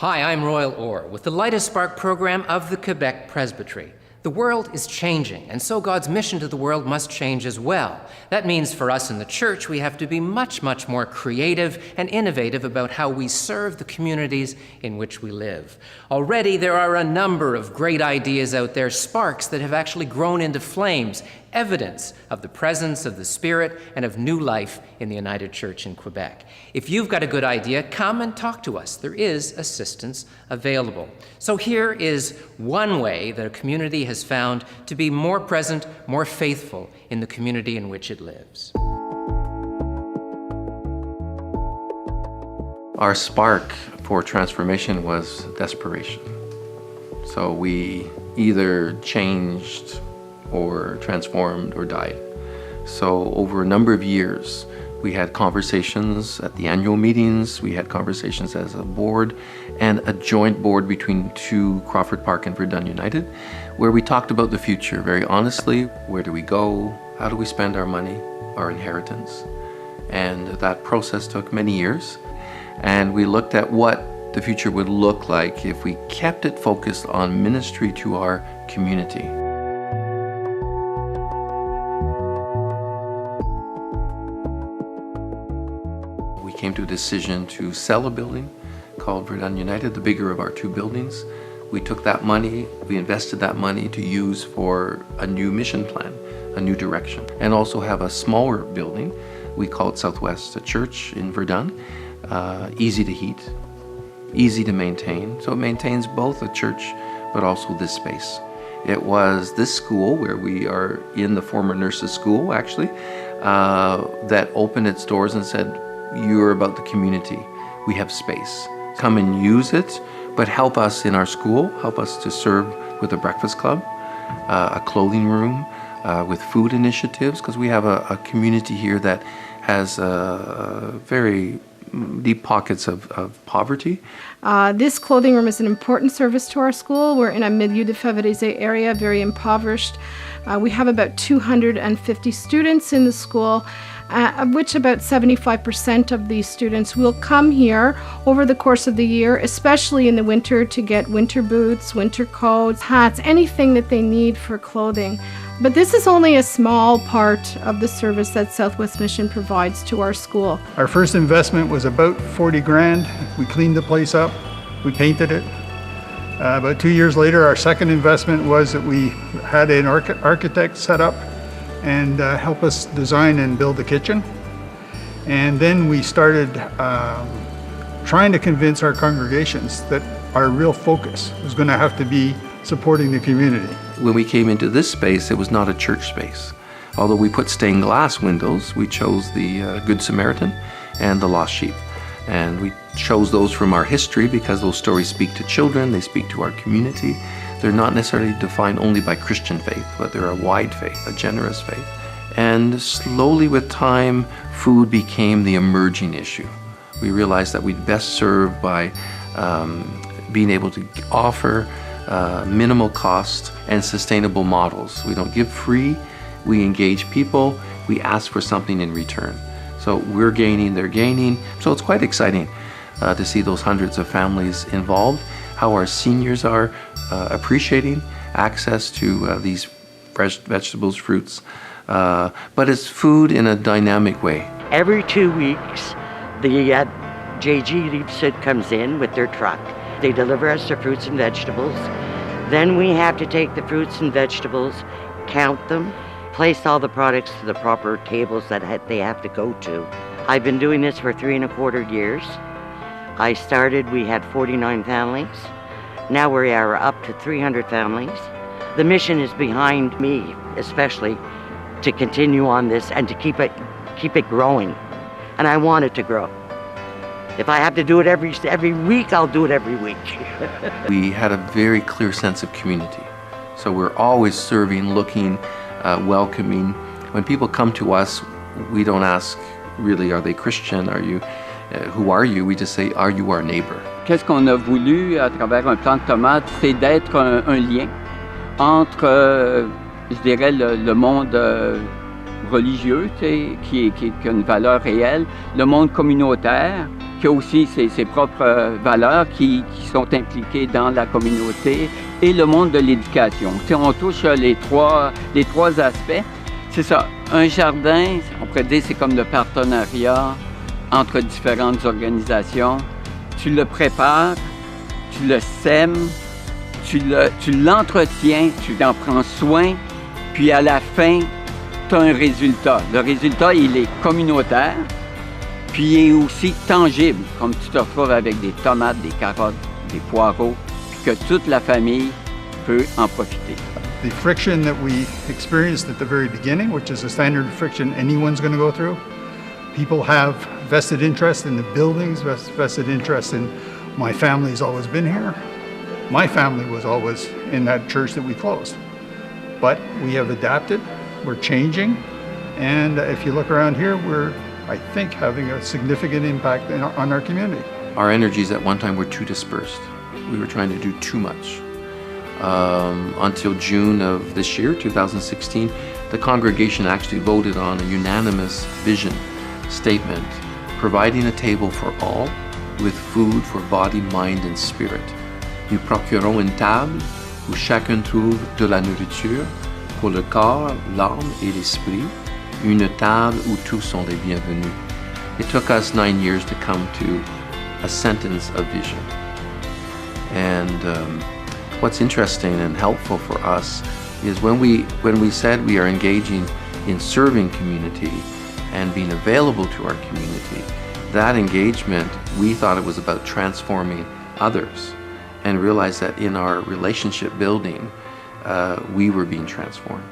Hi, I'm Royal Orr with the Light a Spark program of the Quebec Presbytery. The world is changing, and so God's mission to the world must change as well. That means for us in the church, we have to be much more creative and innovative about how we serve the communities in which we live. Already, there are a number of great ideas out there, sparks that have actually grown into flames, evidence of the presence of the Spirit and of new life in the United Church in Quebec. If you've got a good idea, come and talk to us. There is assistance available. So here is one way that a community has found to be more present, more faithful in the community in which it lives. Our spark for transformation was desperation. So we either changed or transformed or died. So over a number of years, we had conversations at the annual meetings, we had conversations as a board and a joint board between two, Crawford Park and Verdun United, where we talked about the future very honestly. Where do we go? How do we spend our money, our inheritance? And that process took many years. And we looked at what the future would look like if we kept it focused on ministry to our community. We came to a decision to sell a building called Verdun United, the bigger of our two buildings. We took that money, we invested that money to use for a new mission plan, a new direction, and also have a smaller building. We call it SouthWest, a church in Verdun, easy to heat, easy to maintain. So it maintains both a church, but also this space. It was this school, where we are in the former nurses' school, actually, that opened its doors and said, you're about the community. We have space. Come and use it, but help us in our school, help us to serve with a breakfast club, a clothing room, with food initiatives, because we have a community here that has very deep pockets of poverty. This clothing room is an important service to our school. We're in a milieu défavorisé area, very impoverished. We have about 250 students in the school, of which about 75% of these students will come here over the course of the year, especially in the winter, to get winter boots, winter coats, hats, anything that they need for clothing. But this is only a small part of the service that Southwest Mission provides to our school. Our first investment was about 40 grand. We cleaned the place up, we painted it. About 2 years later, our second investment was that we had an architect set up and help us design and build the kitchen. And then we started trying to convince our congregations that our real focus was going to have to be supporting the community. When we came into this space, it was not a church space. Although we put stained glass windows, we chose the Good Samaritan and the Lost Sheep. And we chose those from our history because those stories speak to children, they speak to our community. They're not necessarily defined only by Christian faith, but they're a wide faith, a generous faith. And slowly with time, food became the emerging issue. We realized that we'd best serve by being able to offer minimal cost and sustainable models. We don't give free, we engage people, we ask for something in return. So we're gaining, they're gaining. So it's quite exciting to see those hundreds of families involved, how our seniors are appreciating access to these fresh vegetables, fruits, but it's food in a dynamic way. Every 2 weeks, the JG Leapsud comes in with their truck. They deliver us the fruits and vegetables. Then we have to take the fruits and vegetables, count them, place all the products to the proper tables that they have to go to. I've been doing this for 3¼ years. I started, we had 49 families. Now we are up to 300 families. The mission is behind me, especially, to continue on this and to keep it growing. And I want it to grow. If I have to do it every week, I'll do it every week. We had a very clear sense of community. So we're always serving, looking, welcoming. When people come to us, we don't ask, really, are they Christian? Who are you? We just say, are you our neighbor? Qu'est-ce qu'on a voulu à travers un plan de tomates, c'est d'être un lien entre, je dirais, le monde religieux, qui a une valeur réelle, le monde communautaire, qui qui a aussi ses propres valeurs qui sont impliquées dans la communauté et le monde de l'éducation. Tu sais, on touche les trois aspects. C'est ça, un jardin, on pourrait dire c'est comme le partenariat entre différentes organisations. Tu le prépares, tu le sèmes, tu l'entretiens, tu en prends soin, puis à la fin, tu as un résultat. Le résultat, il est communautaire, puis il est aussi tangible, comme tu te retrouves avec des tomates, des carottes, des poireaux, puis que toute la famille peut en profiter. The friction that we experienced at the very beginning, which is a standard friction anyone's going to go through, people have vested interest in the buildings, vested interest in my family's always been here. My family was always in that church that we closed. But we have adapted, we're changing, and if you look around here, we're, I think, having a significant impact on our community. Our energies at one time were too dispersed. We were trying to do too much. Until June of this year, 2016, the congregation actually voted on a unanimous vision statement, providing a table for all with food for body, mind and spirit. Nous procurons une table où chacun trouve de la nourriture pour le corps, l'âme et l'esprit, une table où tous sont les bienvenus. It took us 9 years to come to a sentence of vision. And what's interesting and helpful for us is when we said we are engaging in serving community and being available to our community, that engagement, we thought it was about transforming others, and realized that in our relationship building, we were being transformed.